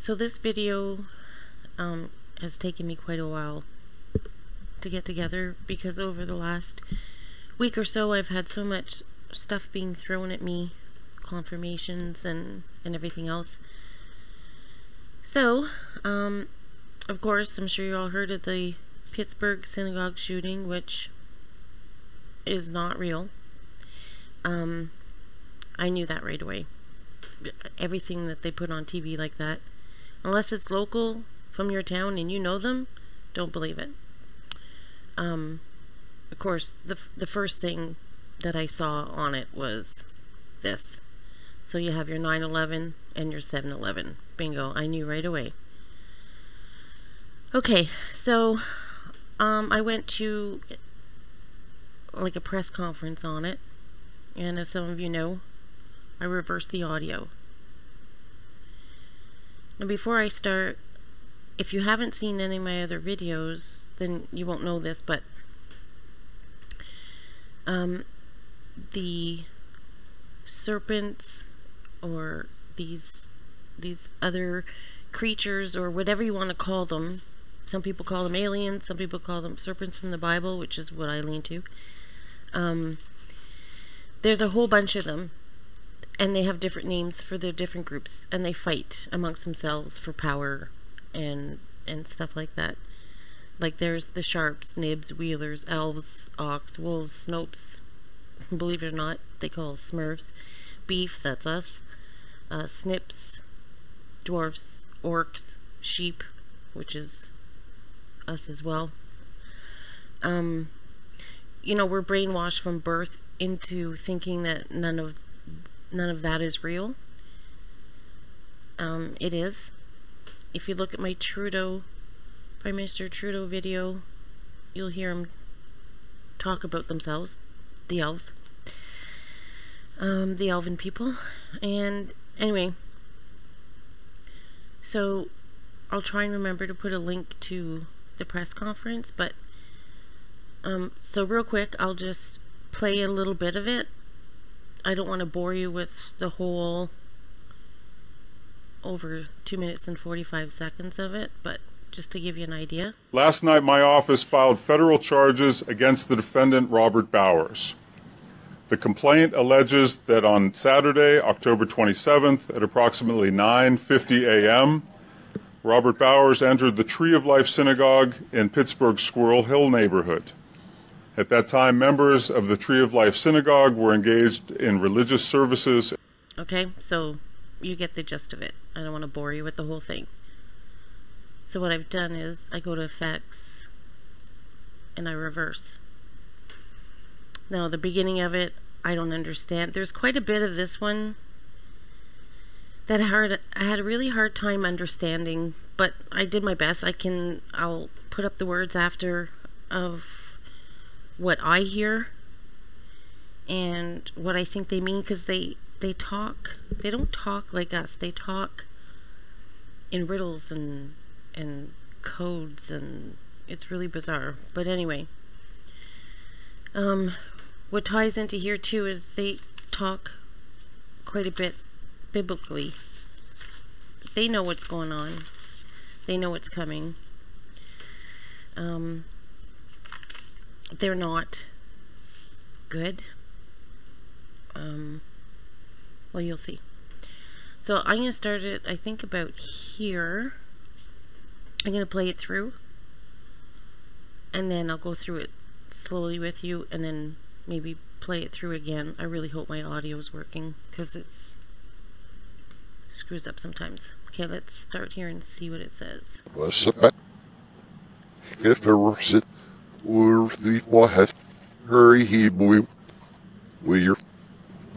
So this video has taken me quite a while to get together, because over the last week or so I've had so much stuff being thrown at me, confirmations and everything else. So of course, I'm sure you all heard of the Pittsburgh synagogue shooting, which is not real. I knew that right away. Everything that they put on TV like that, unless it's local from your town and you know them, don't believe it. Of course, the first thing that I saw on it was this. So you have your 9/11 and your 7/11. Bingo, I knew right away. Okay, so I went to like a press conference on it, and as some of you know, I reversed the audio. Now before I start, if you haven't seen any of my other videos, then you won't know this, but the serpents, or these other creatures, or whatever you want to call them, some people call them aliens, some people call them serpents from the Bible, which is what I lean to. There's a whole bunch of them, and they have different names for their different groups, and they fight amongst themselves for power and stuff like that. Like there's the Sharps, Nibs, Wheelers, Elves, Ox, Wolves, Snopes, believe it or not, they call us Smurfs, Beef, that's us, Snips, Dwarfs, Orcs, Sheep, which is us as well. You know, we're brainwashed from birth into thinking that none of that is real. It is. If you look at my Prime Minister Trudeau video, you'll hear him talk about themselves, the elves, the elven people. And anyway, so I'll try and remember to put a link to the press conference, but so real quick, I'll just play a little bit of it. I don't want to bore you with the whole over 2 minutes and 45 seconds of it, but just to give you an idea. Last night, my office filed federal charges against the defendant, Robert Bowers. The complaint alleges that on Saturday, October 27th, at approximately 9:50 a.m., Robert Bowers entered the Tree of Life Synagogue in Pittsburgh's Squirrel Hill neighborhood. At that time, members of the Tree of Life Synagogue were engaged in religious services. Okay, so you get the gist of it. I don't want to bore you with the whole thing. So what I've done is I go to Effects and I reverse. Now the beginning of it, I don't understand. There's quite a bit of this one that I had a really hard time understanding, but I did my best. I'll put up the words after of what I hear and what I think they mean, because they don't talk like us. They talk in riddles and codes, and it's really bizarre. But anyway, what ties into here too is they talk quite a bit biblically. They know what's going on. They know what's coming. They're not good. Well, you'll see. So I'm going to start it, I think, about here. I'm going to play it through, and then I'll go through it slowly with you, and then maybe play it through again. I really hope my audio is working, because it's screws up sometimes. Okay, let's start here and see what it says.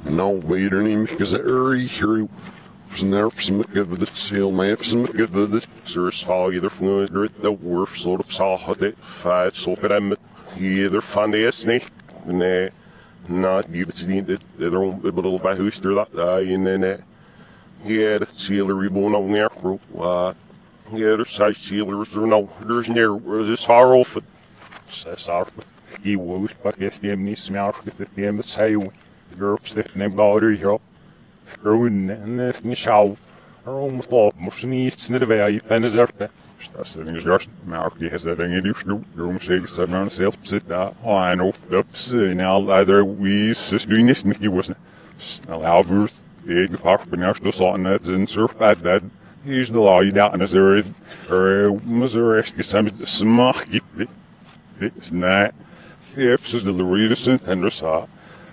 No later name because Harry was there for some of the seal man for some of the Sir's fall either fluent or the worf sort of saw hot it fight so that I'm either found a snake and not give it to the their own little by who's through that and then yeah the sealer reborn on there for yeah there's side sealers or no there's near this far off sorry he was but yes the me smell the say Europe's the name Gauri here. Ruin and this Michelle Waarom stop? Moest je niet snel bij je pen is er. Stadsstelling is juist, maar ook die herstellingen die snoep, daarom zeker staat maar zelf zit daar, en of dat in allerlei wijze is nu niet meer was. Snel halver, die gepakt ben juist dus al net een surfpad dat is de law je daar en is er is echt gesamen smaak dit is nee, vijf is de Loreda's en dus ha.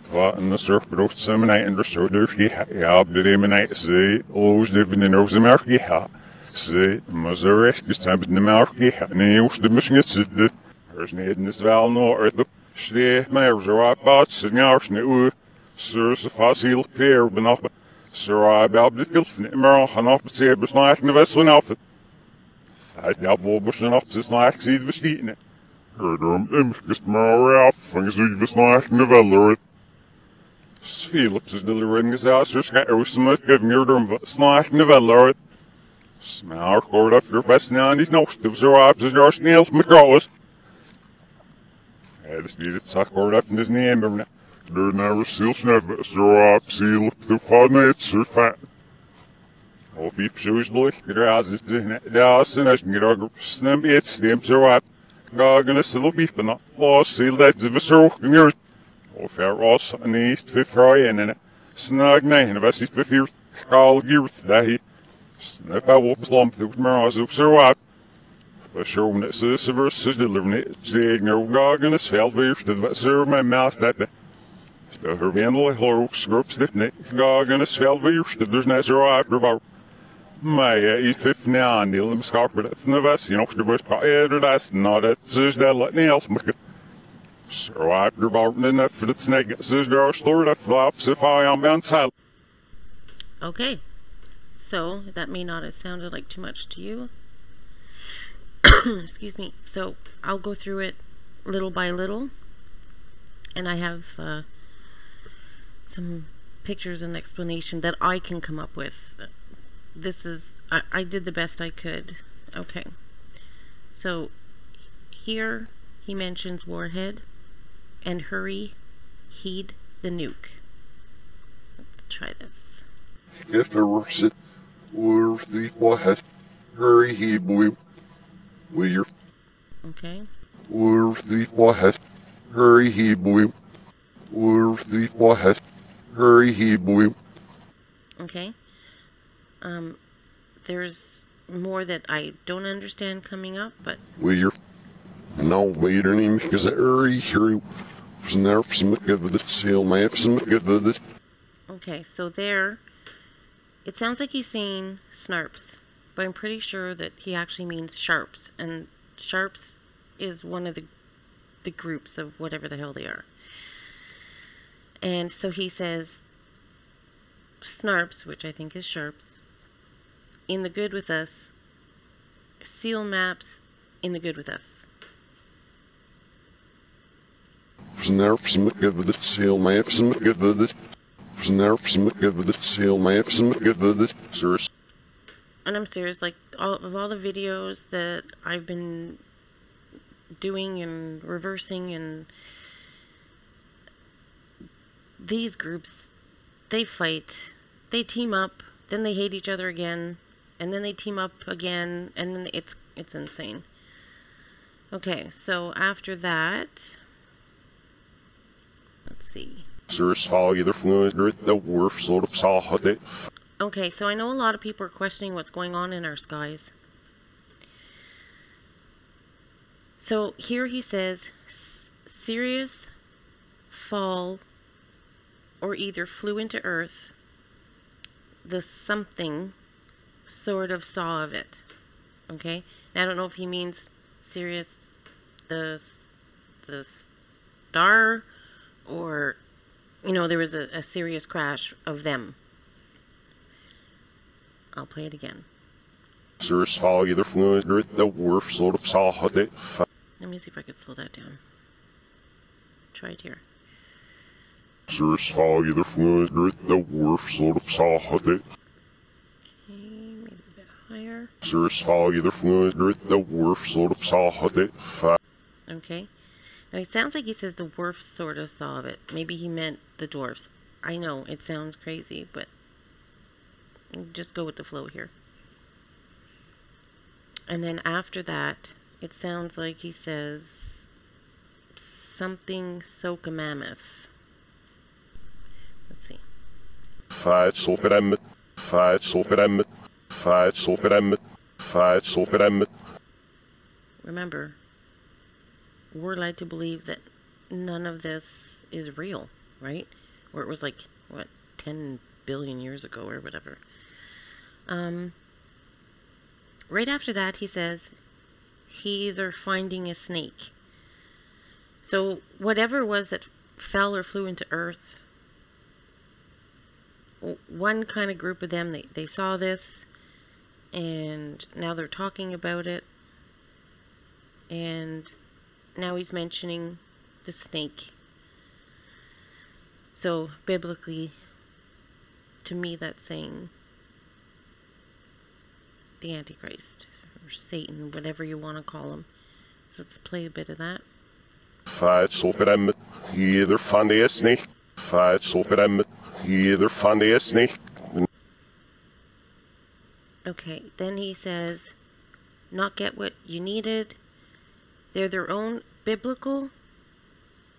Van de surfboot samen en de surfers die ja op de remenij ze oos de in Oost-Amerika ja. Ze, maar zo recht is het met de melk ja. Nee, hoe de misschien zitten. Er is niet in het wel noord. Stee, maar zo uit ze nou sneeuw. Zo ze vast heel ver benaf. Zo uit dit geld van maar gaan op het zeer besnaakt naar West vanaf. Hij ja boven zijn op zijn snaak ziet we stieten. Daarom is maar af van zo besnaakt naar wel. Philips is de ring gezegd, dus ga je met geven je daarom snaak naar wel. Smaak hoort af de best na niet nog te zo op ze daar snel met goals. Het is niet het zak hoort af in de nemen. Door naar de ziel sneffen zo op ziel op de van het soort van. Op je zo's blik, graas is de daas en als je graag snel iets stemt zo op. Gagen is zo piepen na. Los ziel dat ze verzorgen hier. Of er was een eerst voor vrij en snag nee en was niet voor vier. Kaal geert dat hij. Snap out op slump doet maar als ook zo uit. We showen het ze versus deliveren zeg nou gagen is veld weer dat wat zo mijn maas dat de herwendel hoog groeps dit nee gagen is veld weer dat dus net zo uit gebouwd. Maar iets 15 aan die hem schapen dat van de west je nog de bus pa eerder dat nou dat is dat let niet als maar zo uit gebouwd en dat voor het snake is daar stoor dat flap ze vaar aan ben zeil. Okay. So, that may not have sounded like too much to you. Excuse me. So, I'll go through it little by little. And I have some pictures and explanation that I can come up with. This is, I did the best I could. Okay. So, here he mentions Warhead and hurry, heed the nuke. Let's try this. If there were sit with the Warhead, hurry, he blew. We're Okay. with the Warhead, hurry, he blew. With the Warhead, hurry, he blew. Okay. There's more that I don't understand coming up, but We're no later name because hurry, hurry. Was there some good with the seal, man, some good with it. okay, so there, it sounds like he's saying snarps, but I'm pretty sure that he actually means sharps, and sharps is one of the groups of whatever the hell they are. And so he says snarps, which I think is sharps, in the good with us, seal maps in the good with us. Was there some good with the seal, man, some good with it. Was there some good with the seal, man, some good with it. Serious. And I'm serious, like all the videos that I've been doing and reversing, and these groups, they fight, they team up, then they hate each other again, and then they team up again, and then it's insane. Okay, so after that, let's see. Serious fall either fluid or the worf sort of saw it. Okay, so I know a lot of people are questioning what's going on in our skies. So here he says, Sirius fall or either flew into Earth, the something sort of saw of it. Okay? Now, I don't know if he means Sirius, the star, or, you know, there was a serious crash of them. I'll play it again. Serious fall either fluid or the worf sort of saw it. Let me see if I could slow that down. Try it here. Serious fall either fluid or the worf sort of saw it. Okay, maybe a bit higher. Serious fall either fluid or the worf sort of saw it. Okay. Now it sounds like he says the dwarfs sort of saw of it. Maybe he meant the dwarfs. I know, it sounds crazy, but Just go with the flow here. And then after that, it sounds like he says something soak a mammoth. Let's see. Fight soperammet. Fight soperammet. Fight soperammet. Fight soperammet. Remember, we're led to believe that none of this is real, right? Or it was like, what, 10 billion years ago or whatever. Right after that, he says, they're finding a snake. So whatever it was that fell or flew into Earth, one kind of group of them, they saw this, and now they're talking about it, and now he's mentioning the snake. So biblically, to me, that's saying the Antichrist, or Satan, whatever you want to call him. So let's play a bit of that. Fight soperammet. Either fann a snake. Fight soperammet. Either fann a snake. Okay, then he says, not get what you needed. They're their own biblical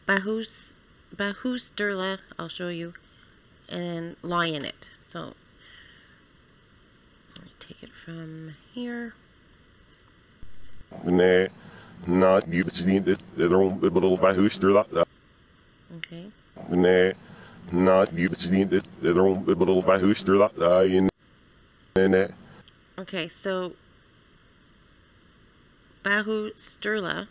Bahusturla, I'll show you, and lie in it. So let me take it from here. Nee, not you, but you need their own biblical Bahusturla. Okay. Nee, not you, but you need their own biblical Bahusturla. Okay, so Bahusturla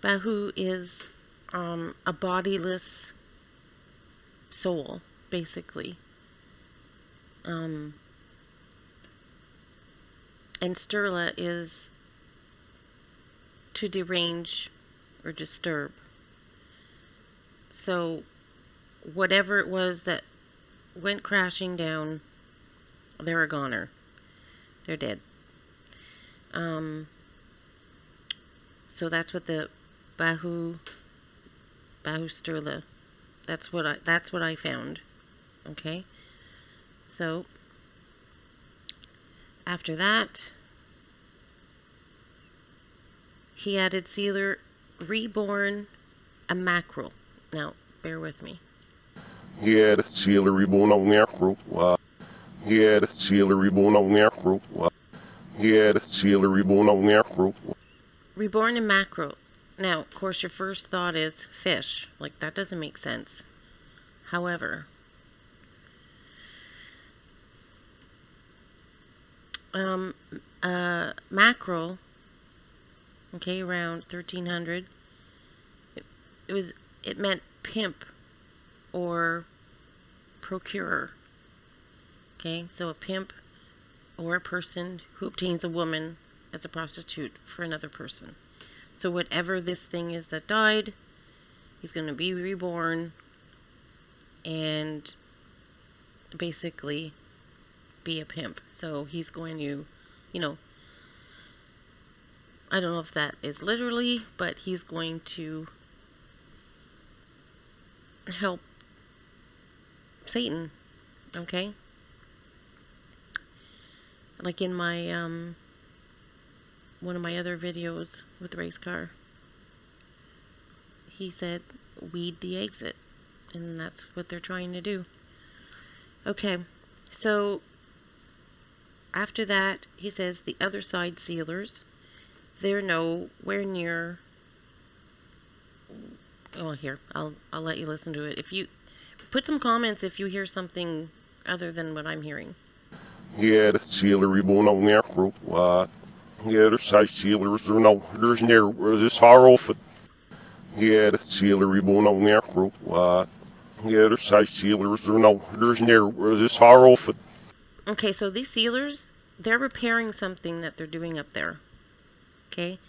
Bahu is a bodiless soul, basically. And Sturla is to derange or disturb. So whatever it was that went crashing down, they're a goner. They're dead. So that's what the Bahusturla. That's what I found. Okay. So after that, he added Sealer reborn a mackerel. Now, bear with me. He had Sealer reborn on mackerel. He had Sealer reborn on mackerel. He had Sealer reborn on mackerel. Reborn a mackerel. Now, of course, your first thought is fish. Like, that doesn't make sense. However, mackerel, okay, around 1300, it meant pimp or procurer. Okay, so a pimp or a person who obtains a woman as a prostitute for another person. So whatever this thing is that died, he's going to be reborn and basically be a pimp. So he's going to, I don't know if that is literally, but he's going to help Satan, okay? Like in my, one of my other videos with the race car, he said, weed the exit. And that's what they're trying to do. Okay, so after that, he says the other side sealers, they're nowhere near. Oh, here, I'll let you listen to it. If you put some comments if you hear something other than what I'm hearing. He had Sealer reborn on mackerel. The other side sealers, there's near this far off it. He had Sealer reborn on mackerel. The other side sealers, there's near this far off it. Okay, so these sealers, they're repairing something that they're doing up there. Okay?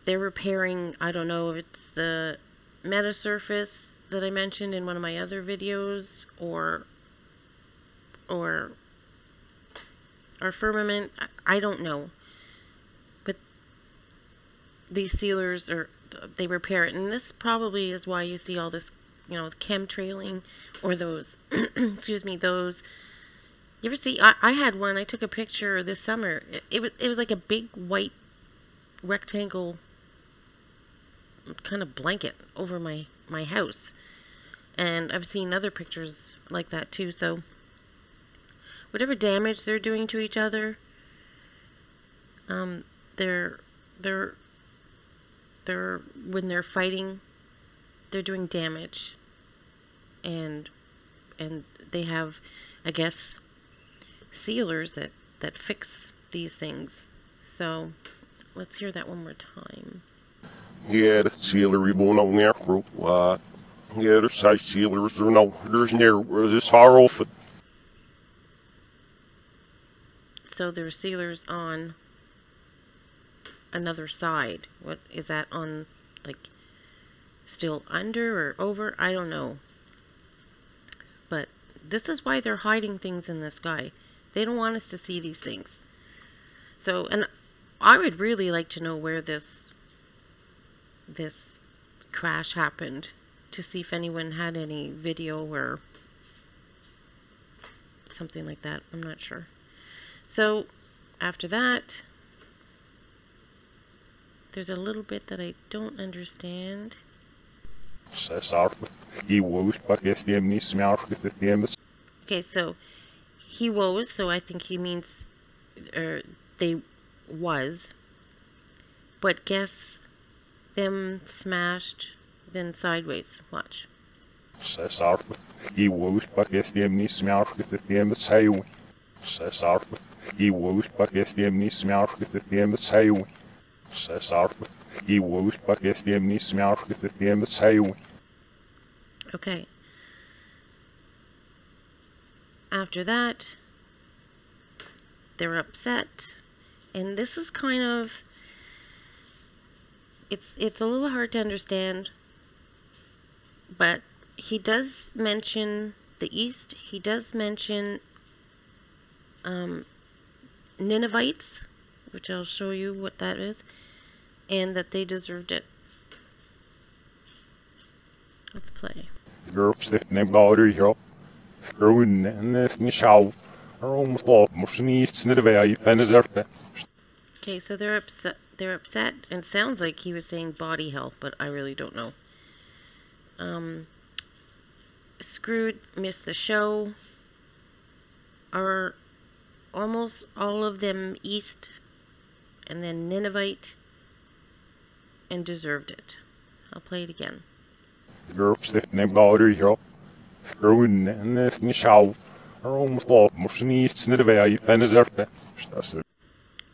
They're repairing, I don't know if it's the metasurface that I mentioned in one of my other videos, or our firmament, I don't know. But these sealers they repair it, and this probably is why you see all this chemtrailing, or those, excuse me, those. You ever see? I had one. I took a picture this summer. It was like a big white rectangle kind of blanket over my house, and I've seen other pictures like that too. So whatever damage they're doing to each other, they're when they're fighting, they're doing damage, and they have, I guess, sealers that fix these things. So let's hear that one more time. Yeah, the sealer going on there for yeah, there's side sealers. There's near this far off it. So there's sealers on another side. What is that on, like, still under or over? I don't know. But this is why they're hiding things in the sky. They don't want us to see these things. So, and I would really like to know where this crash happened, to see if anyone had any video or something like that. I'm not sure. So after that, there's a little bit that I don't understand. Okay, so he woes, so I think he means they was, but guess them smashed, then sideways. Watch. Okay. After that, they're upset, and this is kind of, it's a little hard to understand, but he does mention the East. He does mention Ninevites, which I'll show you what that is, and that they deserved it. Let's play. Okay, so they're upset. They're upset, and sounds like he was saying body health, but I really don't know. Screwed, missed the show. Are almost all of them East, and then Ninevite, and deserved it. I'll play it again.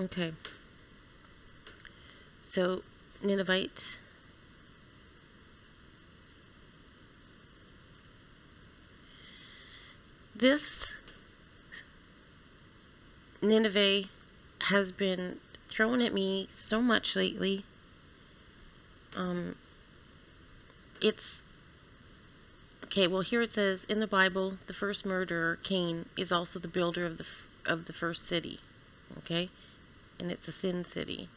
Okay. So, Ninevites. This Nineveh has been thrown at me so much lately. It's okay. Well, here it says in the Bible, the first murderer, Cain, is also the builder of the first city. Okay, and it's a sin city.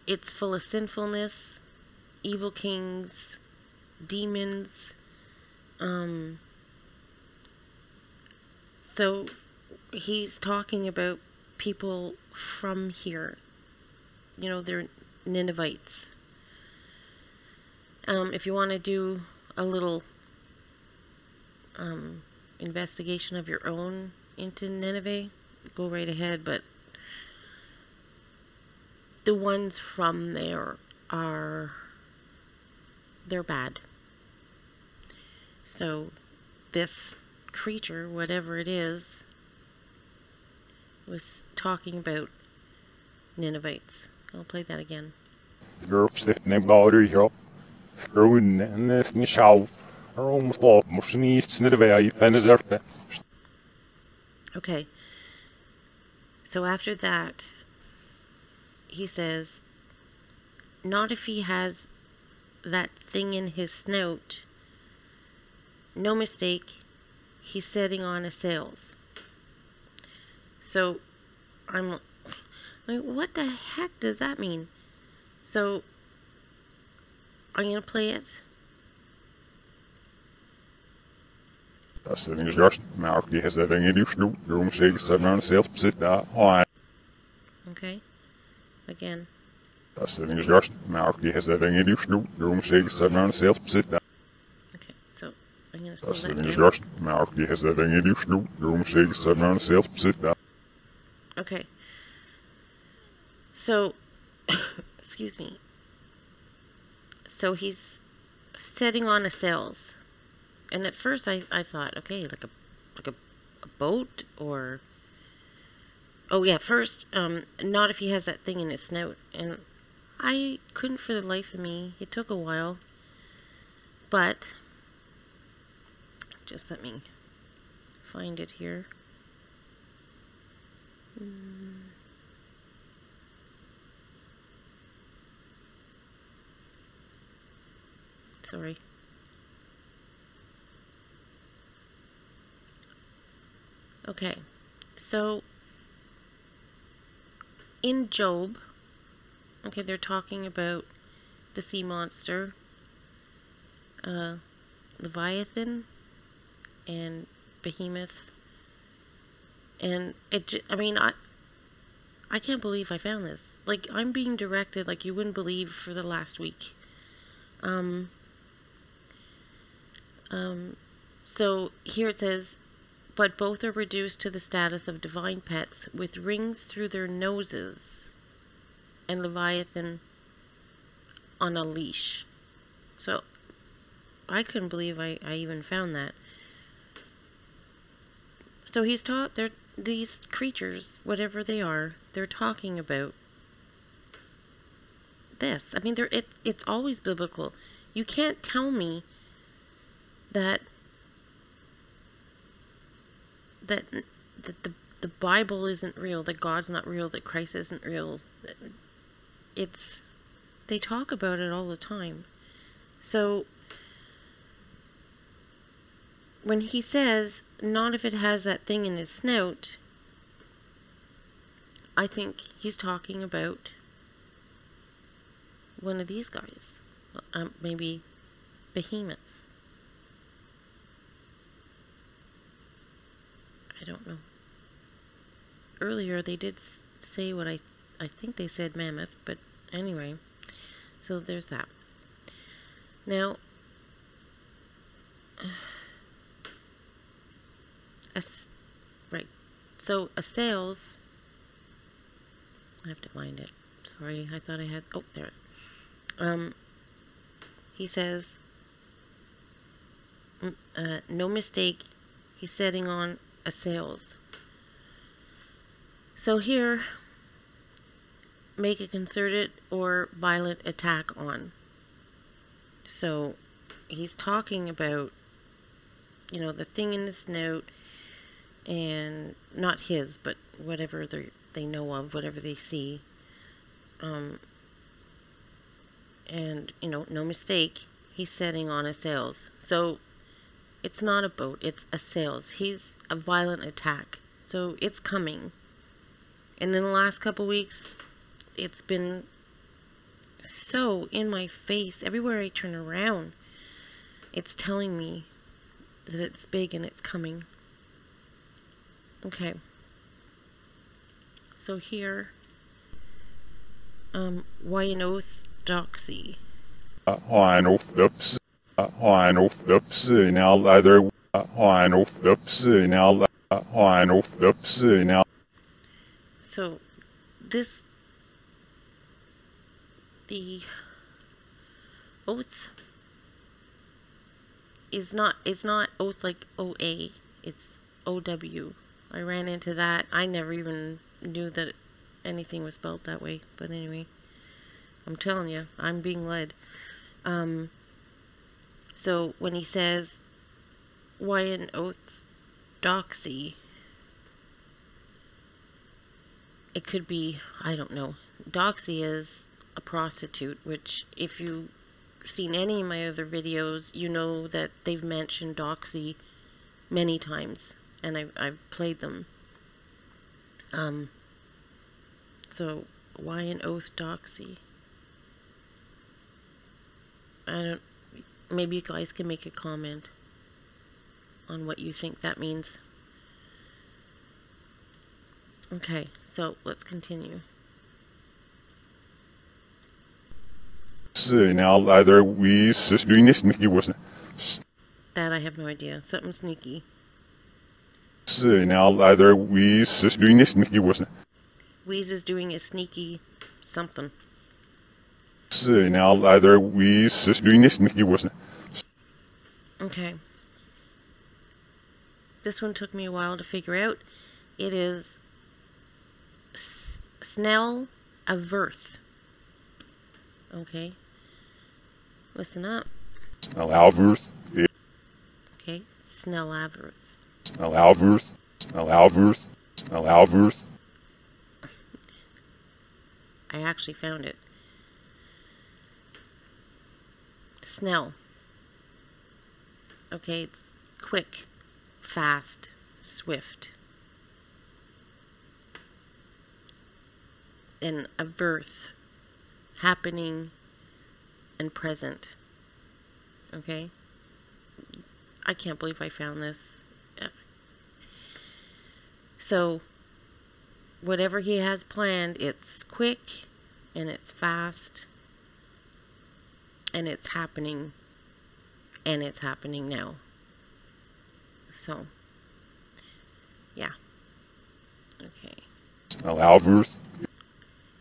It's full of sinfulness, evil kings, demons. So he's talking about people from here. You know, they're Ninevites. If you want to do a little investigation of your own into Nineveh, go right ahead, but the ones from there they're bad. So this creature, whatever it is, was talking about Ninevites. I'll play that again. Okay. So after that, he says, not if he has that thing in his snout. No mistake, he's setting on a sails. So I'm like, what the heck does that mean? So I'm gonna play it. That's the thing is just Mark has that thing in you snoop. You're going to say it's around the sales sit that high. Okay. Again. That's the thing is just Mark has that thing in you snoop. You're going to say it's around the sales sit that. Okay, so I'm gonna slow That's the that thing is down. just Mark has that thing in you snoop. You're going to say it's around the sales sit that. Okay. So, excuse me. So he's setting on a sails. And at first I thought, okay, like a boat or... Oh yeah, first, not if he has that thing in his snout. And I couldn't for the life of me. It took a while. But, just let me find it here. Sorry. Okay, so in Job, okay, they're talking about the sea monster, Leviathan, and Behemoth, and I mean, I can't believe I found this. Like, I'm being directed like you wouldn't believe for the last week. So here it says, but both are reduced to the status of divine pets with rings through their noses and Leviathan on a leash. So I couldn't believe I even found that. So he's taught these creatures, whatever they are, they're talking about this. I mean, it's always biblical. You can't tell me that the Bible isn't real, that God's not real, that Christ isn't real. They talk about it all the time. So when he says, not if it has that thing in his snout, I think he's talking about one of these guys. Maybe behemoths. I don't know. Earlier they did say what I think they said mammoth, but anyway. So there's that. Now, right. So a sails, I have to find it. Sorry, I thought I had, oh, there. He says, no mistake, he's setting on a sails. So here, make a concerted or violent attack on. So he's talking about, the thing in the snout, and not his, but whatever they know of, whatever they see. And, no mistake, he's setting on a sails. So it's not a boat, it's a sails. He's a violent attack. So it's coming. And in the last couple weeks, it's been so in my face. Everywhere I turn around, it's telling me that it's big and it's coming. Okay. So here, Wyandothdoxy. Wyandothdoxy. Wyandothdoxy. Now either Wyandothdoxy. Now Wyandothdoxy. Now. So the oath is not oath like OA, it's OW. I ran into that. I never even knew that anything was spelled that way, but anyway, I'm telling you, I'm being led. So when he says Wyandothdoxy, it could be, I don't know. Doxy is a prostitute, which if you've seen any of my other videos, you know that they've mentioned Doxy many times, and I've played them. So Wyandothdoxy. I don't. Maybe you guys can make a comment on what you think that means. Okay, so let's continue. So now either we just doing this Mickey wasn't. That I have no idea. Something sneaky. So now either we just doing this Mickey wasn't. Wheeze is doing a sneaky something. So now either we just doing this Mickey wasn't. Okay. This one took me a while to figure out. It is Snell Averth. Okay. Listen up. Snell Alverth. Okay. Snell Averth. Snell Alverth. Snell Alverth. Snell Alverth. I actually found it. Snell. Okay, it's quick, fast, swift. And a birth, happening and present. Okay? I can't believe I found this. So, whatever he has planned, it's quick and it's fast and it's happening now. So, yeah. Okay. Snell Alverth.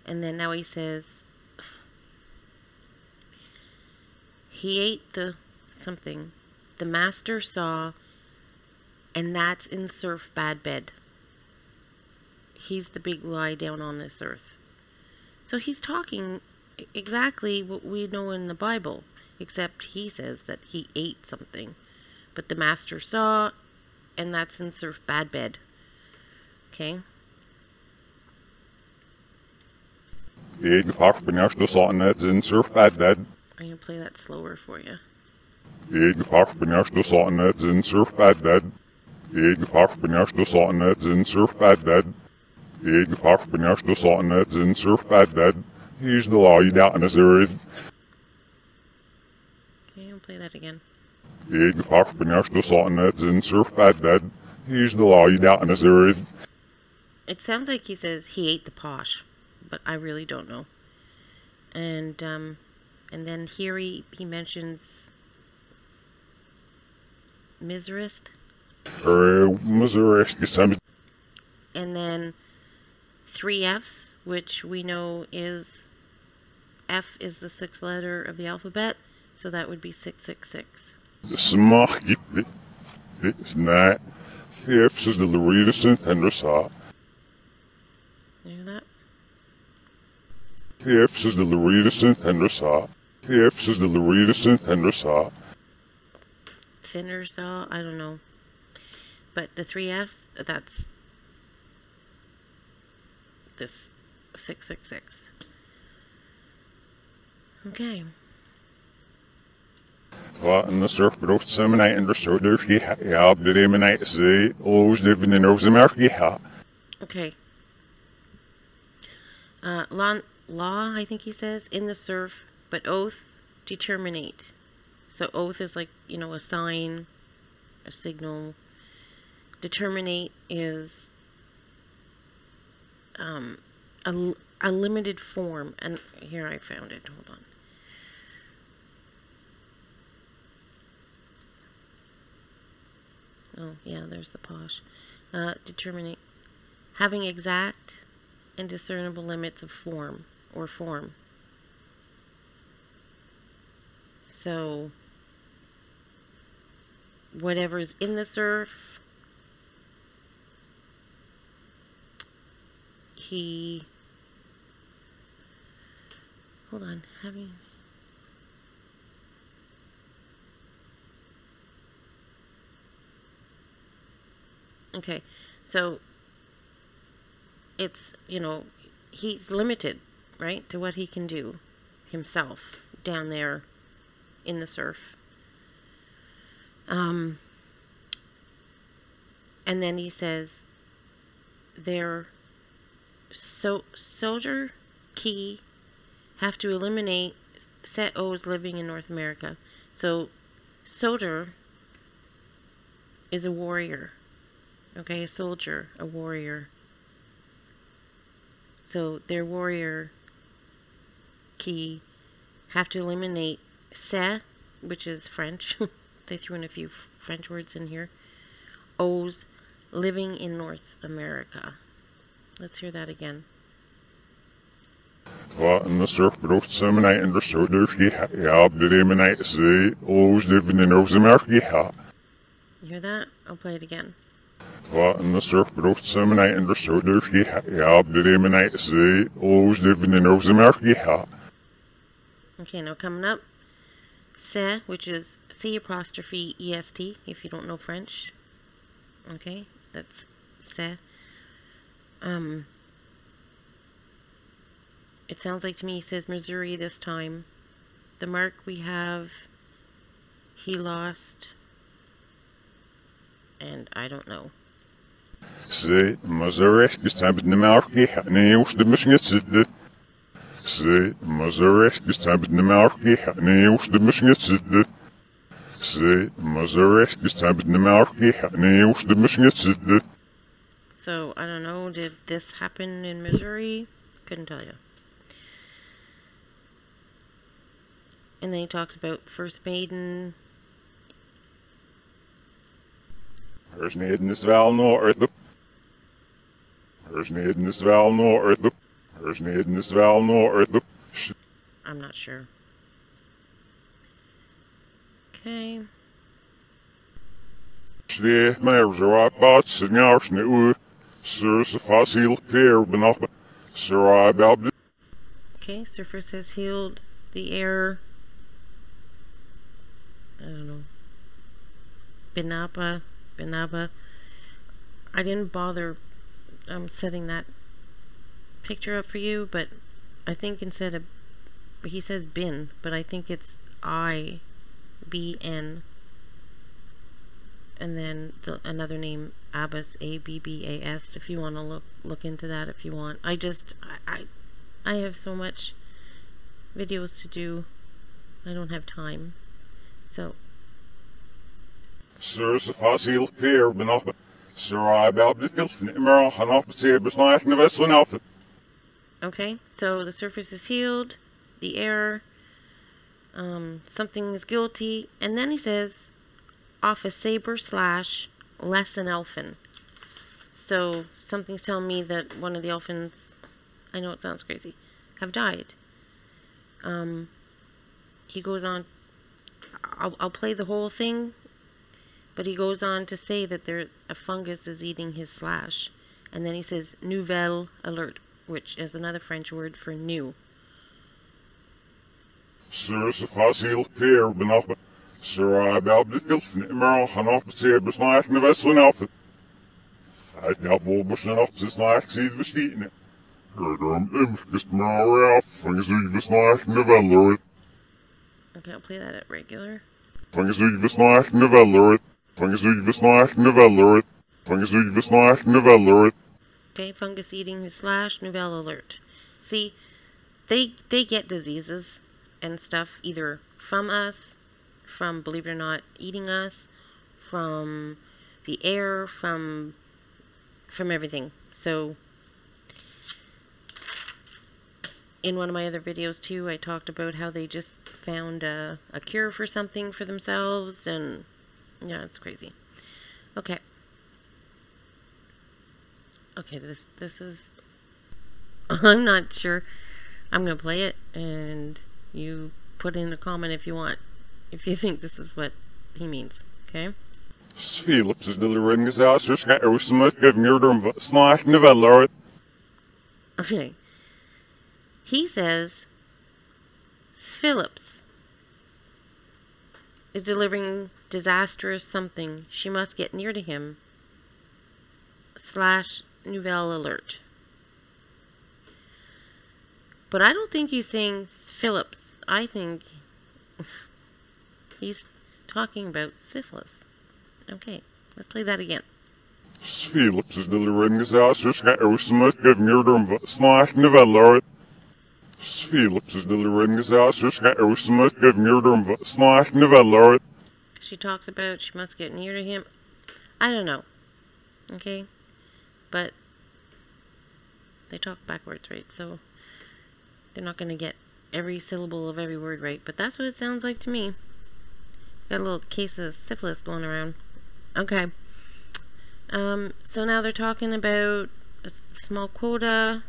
And then now he says he ate the something the master saw, and that's in surf bad bed. He's the big lie down on this earth. So he's talking exactly what we know in the Bible, except he says that he ate something. But the master saw, and that's in surf bad bed. Okay? Jeg har benært og sånn at den surf bad bed. I'm going to play that slower for you. Jeg har benært og sånn at den surf bad bed. Jeg har benært og sånn at den surf bad bed. Jeg har benært og sånn at den surf bad bed. He's the law you down in this area. Okay, I'll play that again. Jeg har benært og sånn at den surf bad bed. He's the law you down in this area. It sounds like he says he ate the posh, but I really don't know. And then here he mentions Miserist. Miserist. And then 3 F's, which we know is F is the 6th letter of the alphabet, so that would be 666. Smaak it. It's not. F's is the Loretta Synth saw. You hear that? F's is the Loretta Synth saw. F's is the Loretta Synth saw. Thinner saw, I don't know. But the 3 F's, that's this 666. Okay. Wat in de surfbrood samen in de souders die ja op de remenite zee oos living in Rosemark ja. Okay. Law, I think he says, in the surf, but oath, determinate. So oath is like, you know, a sign, a signal. Determinate is a limited form. And here I found it. Hold on. Oh, yeah, there's the posh. Determinate. Having exact and discernible limits of form or form. So, whatever's in the surf, hold on, okay, so it's, you know, he's limited, right, to what he can do himself down there in the surf. And then he says their soldier key have to eliminate set O's living in North America. So Soter is a warrior. Okay, a soldier, a warrior. So their warrior key have to eliminate Se, which is French. They threw in a few French words in here. O's living in North America. Let's hear that again. In surf brood seminite in the soldiers yeah, the eliminate Se, O's living in North America. You hear that? I'll play it again. In the surf brood seminite in the soldiers yeah, the eliminate Se, O's living in North America. Okay, now coming up. Se, which is C''EST, if you don't know French. Okay, that's Se. It sounds like to me he says Missouri this time. The mark we have, he lost, and I don't know. Se, Missouri, this time in the mark, yeah, and I used to mission it. Se, Missouri, this time in the mark, yeah, and I used to mission it. Se, Missouri, this time in the mark, yeah, and I used to mission it. So, I don't know, did this happen in Missouri? Couldn't tell you. And then he talks about First Maiden. There's need in this val north. There's need in this val north. There's need in this val north. I'm not sure. Okay. Slé meir zo about signars nu. Sir Safasил Fair Benapa. Sir Abab. Okay, Surfer says healed the air. I don't know. Benaba. I didn't bother setting that picture up for you, but I think instead of, he says bin, but I think it's IBN, and then another name, Abbas, ABBAS, if you want to look into that if you want. I have so much videos to do, I don't have time. So Sir Safasил Fair Benapa. Sir Abab Dilfin Emerald Hanop Sabers Like Neveswin Alpha. okay, so the surface is healed, the air, something is guilty, and then he says off a saber / less an elfin. So something's telling me that one of the elfins, I know it sounds crazy, have died. He goes on, I'll play the whole thing, but he goes on to say that a fungus is eating his slash, and then he says nouvelle alert, which is another French word for new. Sir Safasил Fair Benapa. Sir Abab Dilfin Emerald Hanop Sabers Like Neveswin Alpha. I got Bulbush and up this like seed verstehen. Just more off, things we just like Novella. Okay, I'll play that at regular. Things we just like Novella. Things we just like Novella. Things we just like Novella. Okay, fungus eating his slash, nouvelle alert. See, they get diseases and stuff either from us, from, believe it or not, eating us, from the air, from everything. So in one of my other videos too, I talked about how they just found a cure for something for themselves, and yeah, it's crazy. Okay, this is I'm not sure. I'm gonna play it, and you put in a comment if you want, if you think this is what he means. Okay. Philips is delivering his house. There's some giving your room snack Novella. Okay. He says Phillips is delivering disastrous something. She must get near to him. / nouvelle alert. But I don't think he's saying Phillips. I think he's talking about syphilis. Okay, let's play that again. Philips is delivering his house. There's some giving your room snack Novella. Philips is delivering his house, just got some of giving your room, snack novella. She talks about she must get near to him. I don't know. Okay? But they talk backwards, right? So they're not going to get every syllable of every word right. But that's what it sounds like to me. Got a little case of syphilis going around. Okay. So now they're talking about a small quota.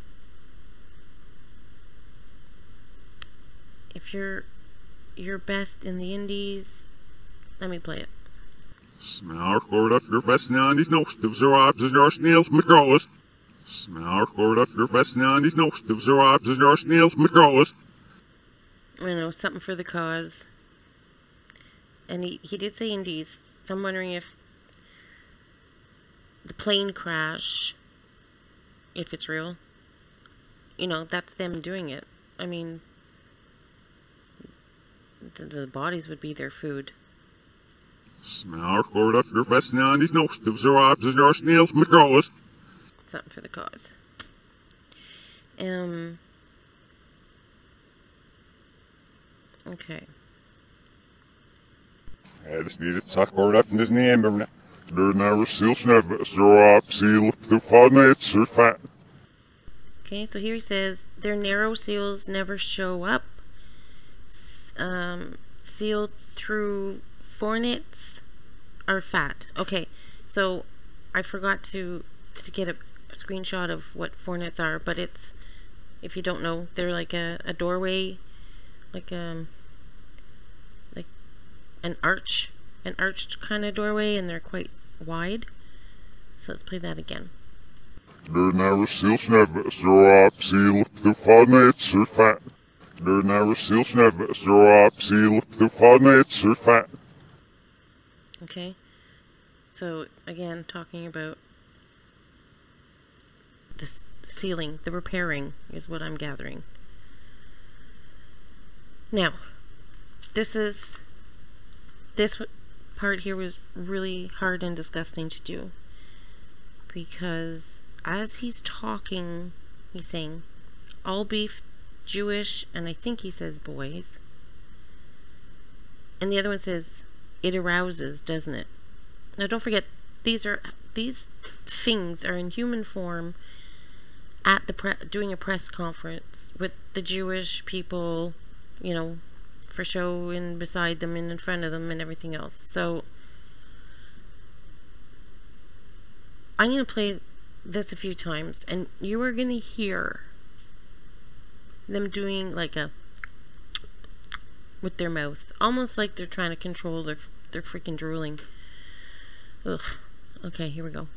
If you're best in the Indies, let me play it. Smell quota for best in the Indies, no stubs or abs as your snails McGraws. Smell quota for best in the Indies, no stubs or abs as your snails McGraws. I know, something for the cause. And he did say Indies, so I'm wondering if the plane crash, if it's real, you know, that's them doing it. I mean, the bodies would be their food. Smell quota for best in the Indies, no stubs or abs as your snails McGraws. Something for the cause. Okay. I just need to talk about that from his name, but they're never seal sniff, so seal the fun it's or fat. Okay, so here he says their narrow seals never show up. Sealed through fornits are fat. Okay, so I forgot to get a screenshot of what fornits are, but it's, if you don't know, they're like a doorway, like an arched kind of doorway, and they're quite wide. So let's play that again. They're never seal sniff, so seal the fun it's or fat. They're never seal sniff, so seal the fun it's or fat. Okay, so again, talking about the sealing, the repairing is what I'm gathering. Now, this part here was really hard and disgusting to do, because as he's talking, he's saying all beef, Jewish, and I think he says boys, and the other one says it arouses, doesn't it? Now don't forget, these things are in human form at doing a press conference with the Jewish people, you know, for show, and beside them and in front of them and everything else. So I'm going to play this a few times, and you are going to hear them doing like a with their mouth, almost like they're trying to control their freaking drooling. Ugh. Okay, here we go.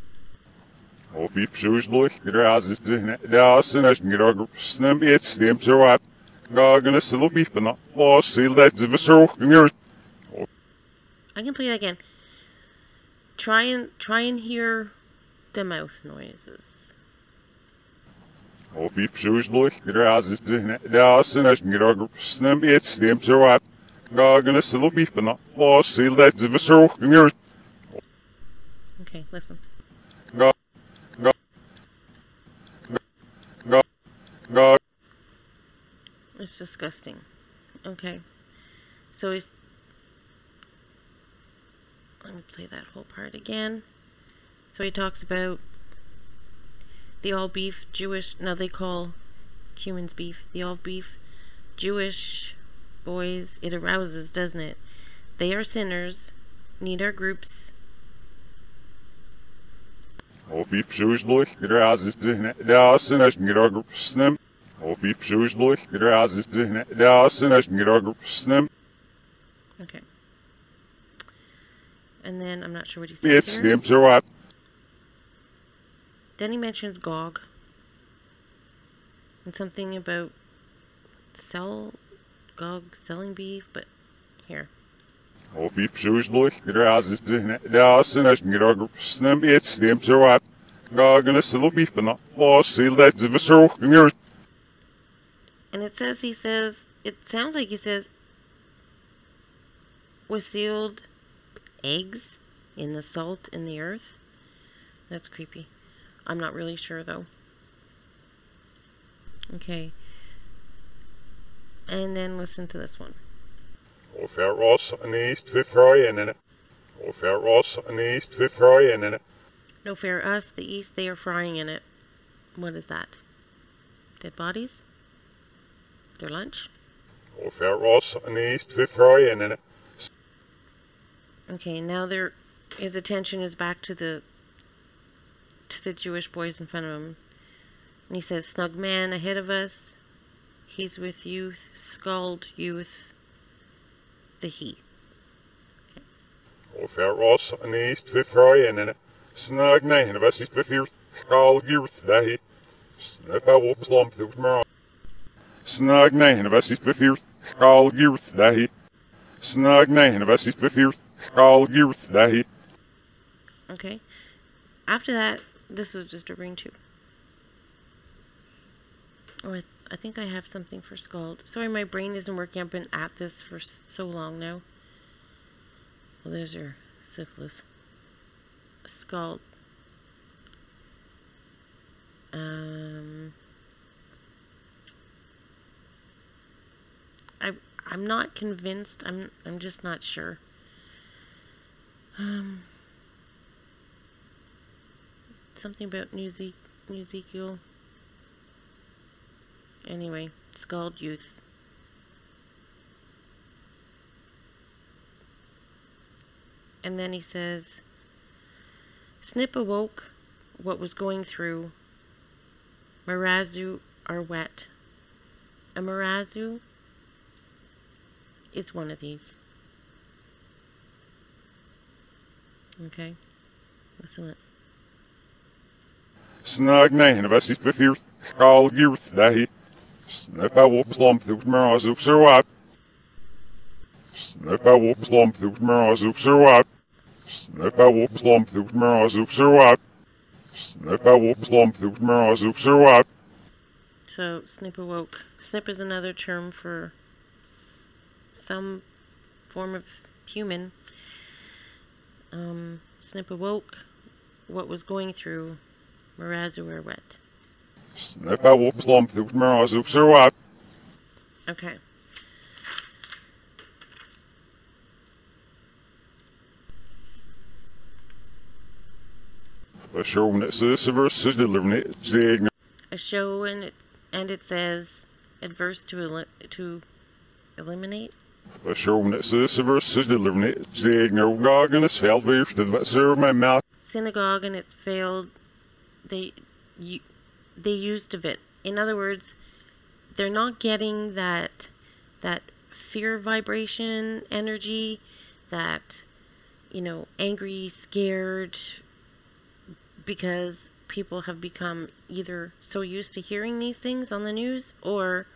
Oh, beep shoes boy, get her ass is the ass and I can get her snap it, stamp her up. Gonna still beep and not oh, seal that the visceral in your. I can play that again. Try and hear the mouth noises. Oh, beep shoes boy, get her ass is the ass and I can get her snap it, stamp her up. Gonna still beep and not oh, seal that the visceral in your. Okay, listen. It's disgusting. Okay. So let me play that whole part again. So he talks about the all beef Jewish, no, they call humans beef, the all beef Jewish boys, it arouses, doesn't it? They are sinners, need our groups. Oh, beep shoes boy, get her ass is the ass and I can get her snap. Oh, beep shoes boy, get her ass is the ass and I can get her snap. Okay. And then I'm not sure what he says It's here. stamp her up. Then he mentions Gog. And something about Gog selling beef, but here. Oh, beep shoes boy, get her ass is the ass and I can get her snap. It's stamp her up. Gonna still beep and not oh, seal that the visceral in your. And it sounds like he says, was sealed eggs in the salt in the earth. That's creepy. I'm not really sure though. Okay. And then listen to this one. Of er was an east vi frøyen in it. Of er was an east vi frøyen in it. No fair us, the east, they are frying in it. What is that? Dead bodies? Their lunch? Of er was an east vi frøyen in it. Okay, now his attention is back to the Jewish boys in front of him. And he says, snug man ahead of us. He's with youth, scald youth, the he. Okay. Of er was an east vi frøyen in it. Snug man of us is vi fyrt. Scald youth, the he. Snip out what slump that was more. Snug man of us is vi fyrt. Scald youth, the he. Snug man of us is vi fyrt. Scald youth, the he. Okay. After that, this was just a ring too. Oh, I think I have something for Scald. Sorry, my brain isn't working. I've been at this for so long now. Well, there's your syphilis. Scald. I'm not convinced. I'm just not sure. Something about New Ezekiel. Anyway, Scald youth. And then he says, Snip awoke what was going through. Marazu are wet. A Marazu is one of these. Okay, listen to it. Snug man of us is vi fyrt. Scald youth, the he. Snip out what slump that was Marazu, sir what? Snip out what slump that was Marazu, sir what? Snip out what slump that was Marazu, sir what? Snip out what slump that was Marazu, sir what? So, Snip awoke. Snip is another term for some form of human. Snip awoke what was going through. Marazu are wet. Snip out what slump that was Marazu, sir what? Okay. A show that says versus delivering it, saying A show and it says adverse to eliminate. A show that says versus delivering it, saying no gog and it's failed verse that serve my mouth. Synagogue and it's failed. They used of it. In other words, they're not getting that fear vibration energy, that, angry, scared, because people have become either so used to hearing these things on the news, or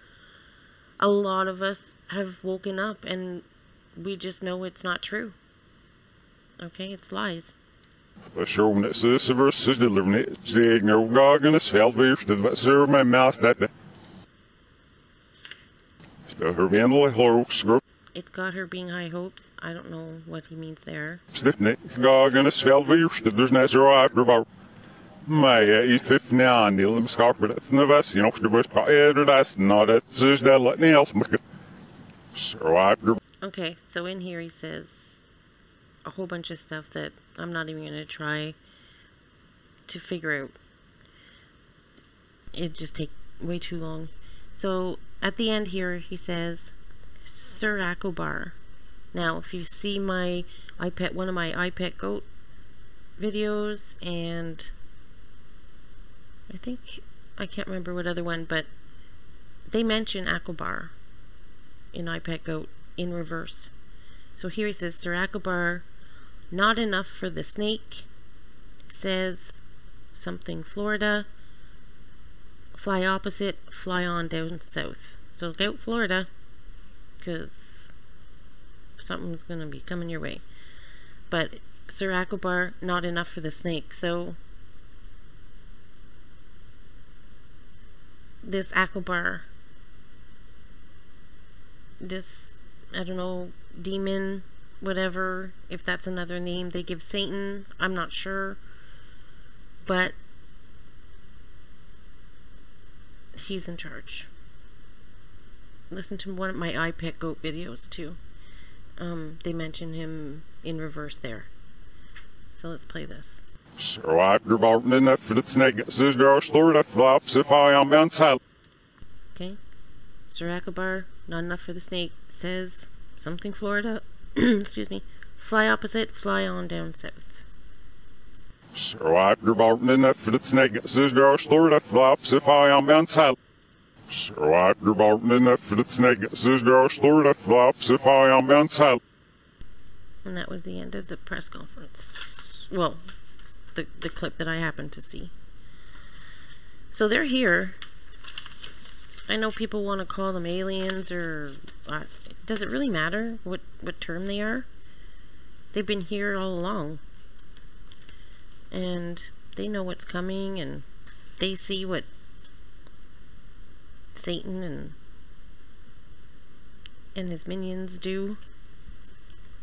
a lot of us have woken up and we just know it's not true. Okay, it's lies. A show that says versus delivering it, saying no gog and it's failed verse that serve my mouth that day. Her vandal hopes. It's got her being high hopes. I don't know what he means there. Snipney gog and it's failed verse that there's no zero after about. My eat 50 on the limb scarpet at the vest, the bush pocket, that's not it, says that let me else make it. So after. Okay, so in here he says a whole bunch of stuff that I'm not even going to try to figure out. It'd just take way too long. So at the end here he says, Sir Akobar. Now if you see my one of my iPet goat videos, and I can't remember what other one, but they mention Akobar in iPet Goat in reverse. So here he says, Sir Akobar, not enough for the snake, says something Florida, fly opposite, fly on down south. So look out Florida, because something's going to be coming your way. But Sir Akobar, not enough for the snake. So this Akobar, this, I don't know, demon, whatever, if that's another name they give Satan, I'm not sure, but he's in charge. listen to one of my I Pet Goat videos too. They mention him in reverse there. So let's play this. So after Barton in that for the snake says gosh Lord I flops if I am outside. Okay. Sir Akbar, not enough for the snake, says something Florida. Excuse me. Fly opposite, fly on down south. So after Barton in that for the snake says gosh Lord I flops if I am outside. So after Barton in that for the snake says gosh Lord I flops if I am outside. And that was the end of the press conference. Well, the clip that I happened to see. So they're here. I know people want to call them aliens or... does it really matter what term they are? They've been here all along. And they know what's coming, and they see what Satan and his minions do.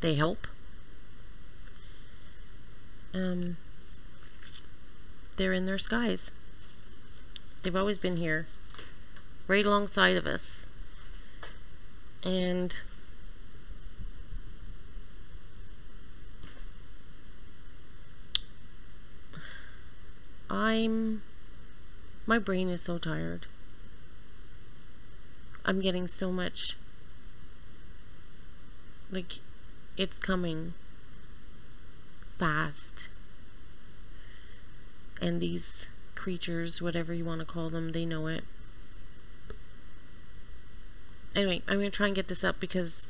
They help. They're in their skies. They've always been here, right alongside of us. And my brain is so tired. I'm getting so much, like, it's coming fast. And these creatures, whatever you want to call them, they know it. Anyway, I'm going to try and get this up because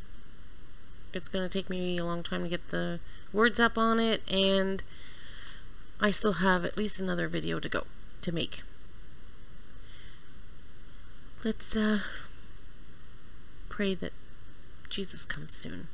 it's going to take me a long time to get the words up on it, and I still have at least another video to go to make. Let's pray that Jesus comes soon.